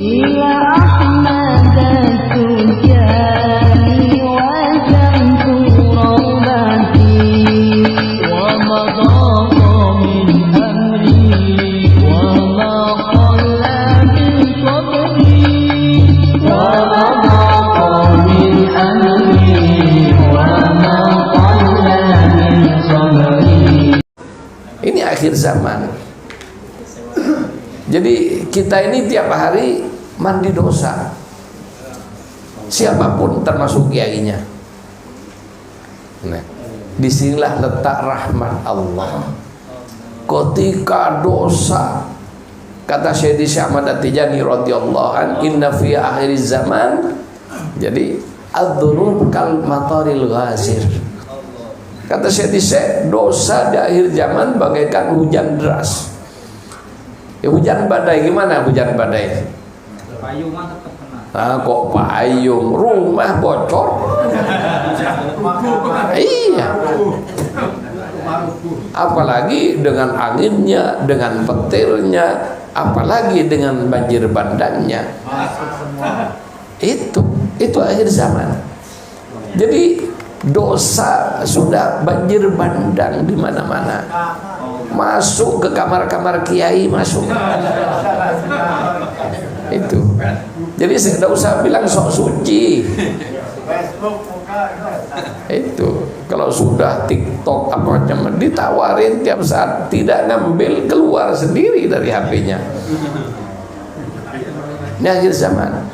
Ini akhir zaman. Jadi kita ini tiap hari mandi dosa, siapapun termasuk kiainya. Nah, disinilah letak rahmat Allah. Ketika dosa, kata Syekh Ahmad At-Tijani radhiyallahu an, inna fi akhir zaman, jadi adzunub kal mataril ghazir. Kata Syekh, dosa di akhir zaman bagaikan hujan deras. Ya, hujan badai, gimana hujan badai? Payung tetap kena. Ah, kok payung, rumah bocor. Iya. Apalagi dengan anginnya, dengan petirnya, apalagi dengan banjir bandangnya. Itu akhir zaman. Jadi dosa sudah banjir bandang di mana-mana. Masuk ke kamar-kamar kiai, masuk. Itu. Jadi saya tidak usah bilang sok suci. Itu. Kalau sudah TikTok apa macam ditawarin tiap saat, tidak ngambil, keluar sendiri dari HP-nya. Ini akhir zaman.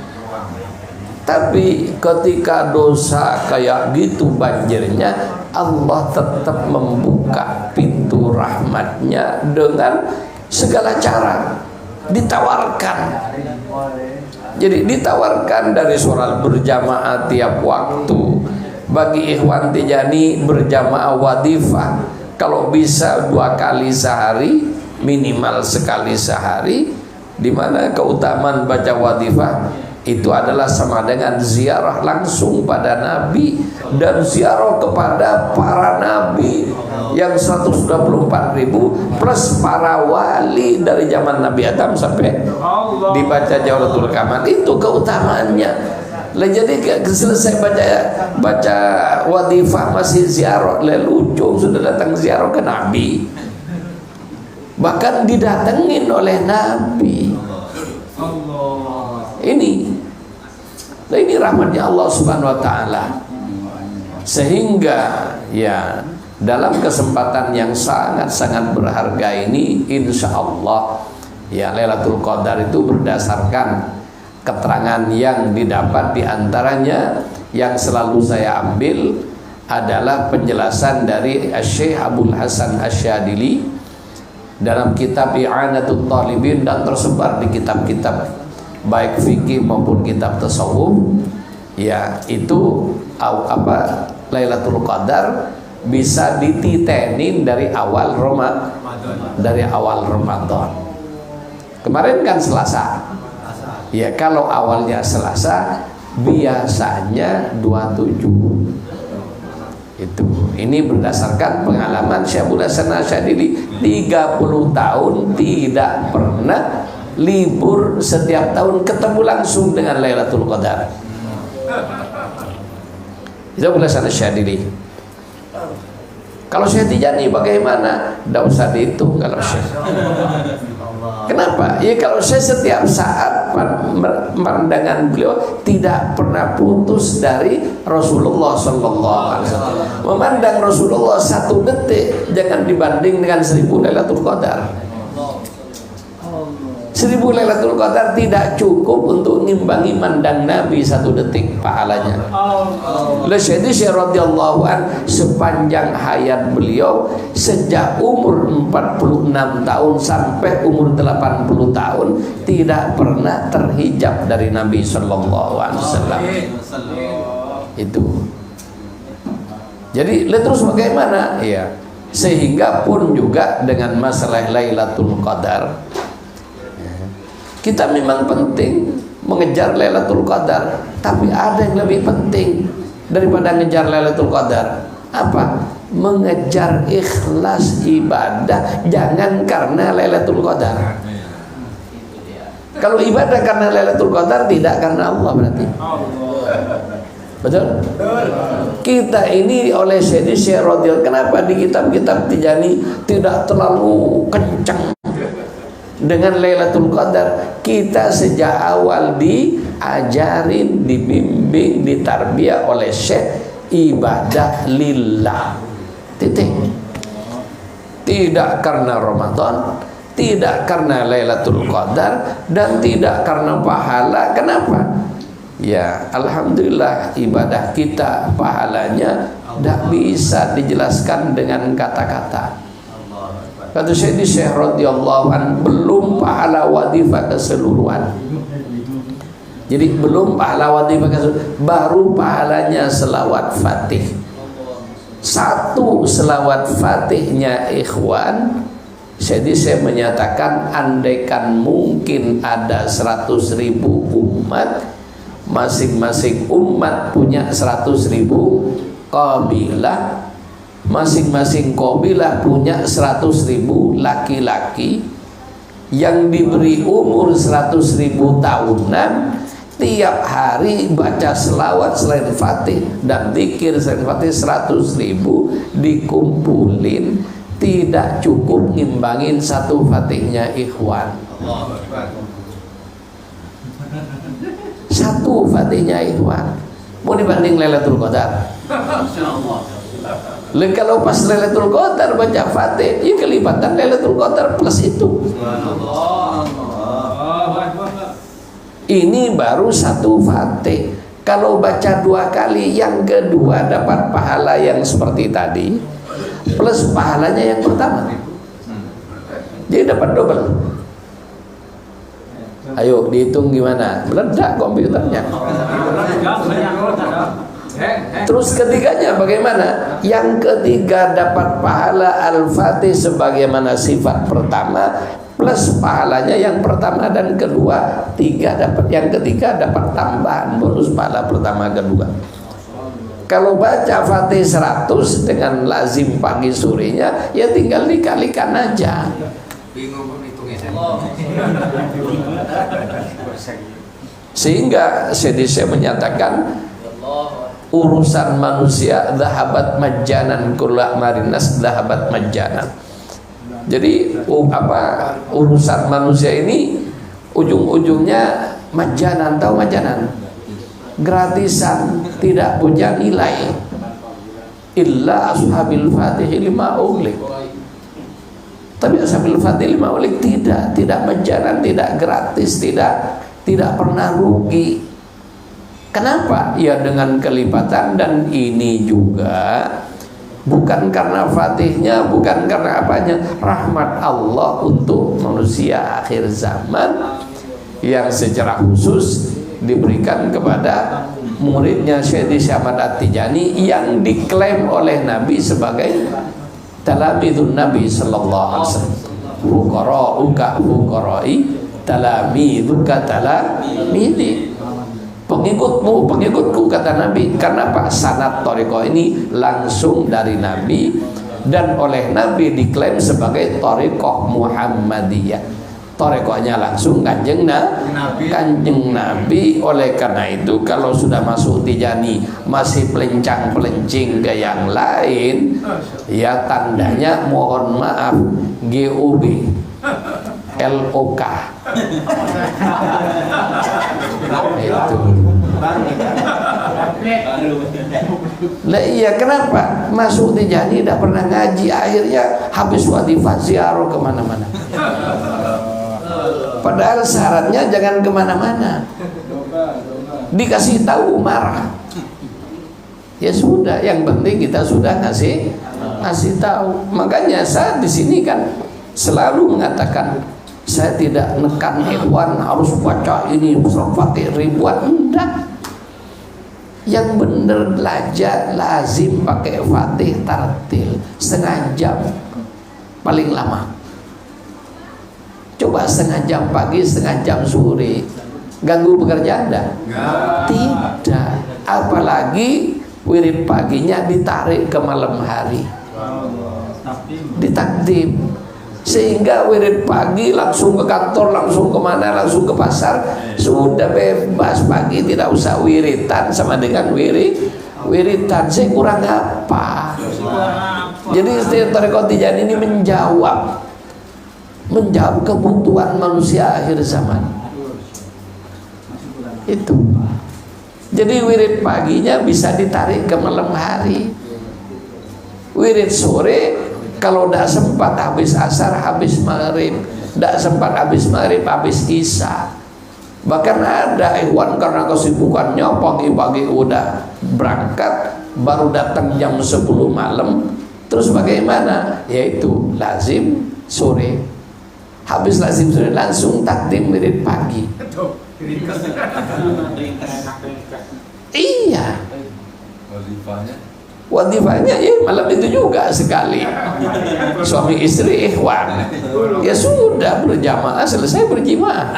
Tapi ketika dosa kayak gitu banjirnya, Allah tetap membuka pintu rahmatnya dengan segala cara. Ditawarkan. Jadi ditawarkan dari sholat berjamaah tiap waktu. Bagi ikhwan Tijani berjamaah wadifah, kalau bisa 2 kali sehari, minimal sekali sehari. Di mana keutamaan baca wadifah itu adalah sama dengan ziarah langsung pada Nabi dan ziarah kepada para Nabi yang 124.000 plus para wali dari zaman Nabi Adam sampai dibaca Jawharatul Kamal. Itu keutamaannya. Lah, jadi selesai baca wadifah masih ziarah, lelucung sudah datang ziarah ke Nabi, bahkan didatengin oleh Nabi. Ini rahmatnya Allah Subhanahu wa taala. Sehingga ya dalam kesempatan yang sangat-sangat berharga ini, insya Allah ya Lailatul Qadar itu berdasarkan keterangan yang didapat, diantaranya yang selalu saya ambil adalah penjelasan dari Syekh Abdul Hasan Asyadili dalam kitab I'anatul Talibin dan tersebar di kitab-kitab baik fikih maupun kitab tasawuf. Ya, itu Lailatul Qadar bisa dititenin dari awal Ramadan. Kemarin kan Selasa. Ya, kalau awalnya Selasa biasanya 27. Itu. Ini berdasarkan pengalaman Syekh Abdul Hasan Asyadili, 30 tahun tidak pernah libur, setiap tahun ketemu langsung dengan Lailatul Qadar. Itu boleh sana Syadili. Kalau Syekh Tijani bagaimana? Tidak usah dihitung kalau Syekh. Kenapa? Ya kalau Syekh setiap saat pandangan beliau tidak pernah putus dari Rasulullah SAW. Memandang Rasulullah 1 detik jangan dibanding dengan 1000 Lailatul Qadar. 1000 Lailatul Qadar tidak cukup untuk ngimbangi mandang Nabi 1 detik pahalanya. Oleh Syekh radhiyallahu an, sepanjang hayat beliau sejak umur 46 tahun sampai umur 80 tahun tidak pernah terhijab dari Nabi sallallahu alaihi wasallam. Itu. Jadi terus bagaimana? Ya, sehingga pun juga dengan masalah Lailatul Qadar, kita memang penting mengejar Lailatul Qadar, tapi ada yang lebih penting daripada mengejar Lailatul Qadar. Apa? Mengejar ikhlas ibadah, jangan karena Lailatul Qadar. Kalau ibadah karena Lailatul Qadar, tidak karena Allah berarti. Betul? Kita ini oleh Syekh Radhiyallahu, kenapa di kitab-kitab Tijani tidak terlalu kencang dengan Lailatul Qadar? Kita sejak awal diajarin, dibimbing, ditarbiyah oleh Syekh ibadah lillah. Titik. Tidak karena Ramadan, tidak karena Lailatul Qadar, dan tidak karena pahala. Kenapa? Ya, alhamdulillah ibadah kita pahalanya tidak bisa dijelaskan dengan kata-kata. Kata Syekh radhiyallahu anhu, belum pahala wadifah keseluruhan. Jadi belum pahala wadifah keseluruhan, baru pahalanya selawat fatih. Satu selawat fatihnya ikhwan, jadi saya menyatakan andaikan mungkin ada 100.000 umat, masing-masing umat punya 100.000 qabilah, masing-masing qabilah punya 100.000 laki-laki yang diberi umur 100.000 tahunan, tiap hari baca selawat selain fatih dan zikir selain fatih 100.000 dikumpulin, tidak cukup ngimbangin satu fatihnya ikhwan. Satu fatihnya ikhwan mau dibanding Lailatul Qadar. Kalau pas Lailatul Qadar baca fatih, ya kelipatan Lailatul Qadar plus itu. Ini baru satu fatih. Kalau baca 2 kali, yang kedua dapat pahala yang seperti tadi plus pahalanya yang pertama, jadi dapat double. Ayo dihitung gimana? Meledak komputernya. Terus ketiganya bagaimana? Yang ketiga dapat pahala Al-Fatih sebagaimana sifat pertama plus pahalanya yang pertama dan kedua, 3 dapat, yang ketiga dapat tambahan bonus pahala pertama kedua. Kalau baca Fatih 100 dengan lazim pagi sorenya, ya tinggal dikalikan aja. Bingung menghitungnya. Sehingga saya menyatakan urusan manusia dhahabat majjanan kullu marinas dhahabat majjanan. Jadi urusan manusia ini ujung-ujungnya majanan, tahu majanan? Gratisan, tidak punya nilai. Illa ashabil fatih lima ulik. Tapi ashabil fatih lima ulik tidak majanan, tidak gratis, tidak pernah rugi. Kenapa? Ya dengan kelipatan, dan ini juga bukan karena fatihnya, bukan karena apanya, rahmat Allah untuk manusia akhir zaman yang secara khusus diberikan kepada muridnya Syekh Ahmad At-Tijani yang diklaim oleh Nabi sebagai talamidun Nabi sallallahu alaihi wasallam. Fuqara'uka fuqara'i, talamiduka talamidi. Pengikutmu, pengikutku, kata Nabi. Karena Pak sanad thariqah ini langsung dari Nabi, dan oleh Nabi diklaim sebagai thariqah Muhammadiyah. Thariqahnya langsung kanjeng Nabi. Oleh karena itu kalau sudah masuk Tijani masih pelencang-pelencing ke yang lain, ya tandanya mohon maaf GUB LOK. Itu. Lah iya, kenapa masuk Tijani tidak pernah ngaji, akhirnya habis wadifah ziarah kemana-mana. Padahal syaratnya jangan kemana-mana, dikasih tahu marah. Ya sudah, yang penting kita sudah ngasih tahu. Makanya saya di sini kan selalu mengatakan, saya tidak nekan ikhwan harus baca ini surah Fatih ribuan, enggak. Yang benar belajar lazim pakai Fatih tartil setengah jam paling lama. Coba setengah jam pagi, setengah jam sore, ganggu pekerjaan enggak? Tidak. Apalagi wirid paginya ditarik ke malam hari, ditakdim. Sehingga wirid pagi langsung ke kantor, langsung kemana, langsung ke pasar, sudah bebas. Pagi tidak usah wiritan sama dengan wiritan. Saya kurang apa? Jadi istilah tarekat Tijaniyah ini menjawab kebutuhan manusia akhir zaman. Itu. Jadi wirid paginya bisa ditarik ke malam hari. Wirid sore kalau tidak sempat habis asar, habis maghrib, tidak sempat habis maghrib, habis isya. Bahkan ada ikhwan karena kesibukannya pagi-pagi udah berangkat, baru datang jam 10 malam. Terus bagaimana? Yaitu lazim sore. Habis lazim sore langsung takdim wirid pagi. Iya. Wadifahnya ya malam itu juga sekali. Suami istri ikhwan. Ya sudah berjamaah, selesai berjamaah.